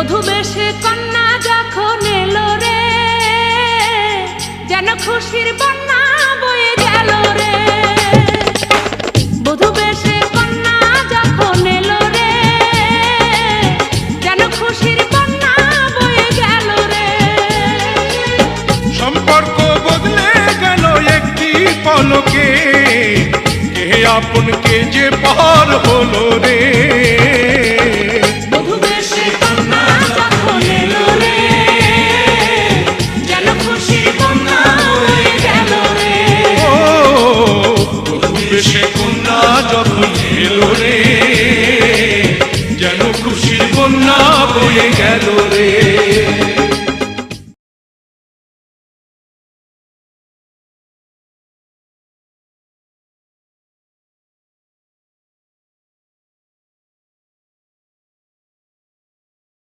বধূ বেশে কন্যা যখন এলো রে, যেন খুশির বন্যা বয়ে গেল রে। বধূ বেশে কন্যা যখন এলো রে, যেন খুশির বন্যা বয়ে গেল রে। সম্পর্ক বদলে গেল একটি পলকে, কে আপন কে যে পার হলো রে। বধূ বেশে কন্যা যখন এলো রে, যেন খুশির বন্যা বয়ে গেল রে। ও বধূ বেশে কন্যা যখন এলো রে, যেন খুশির বন্যা বয়ে গেল রে।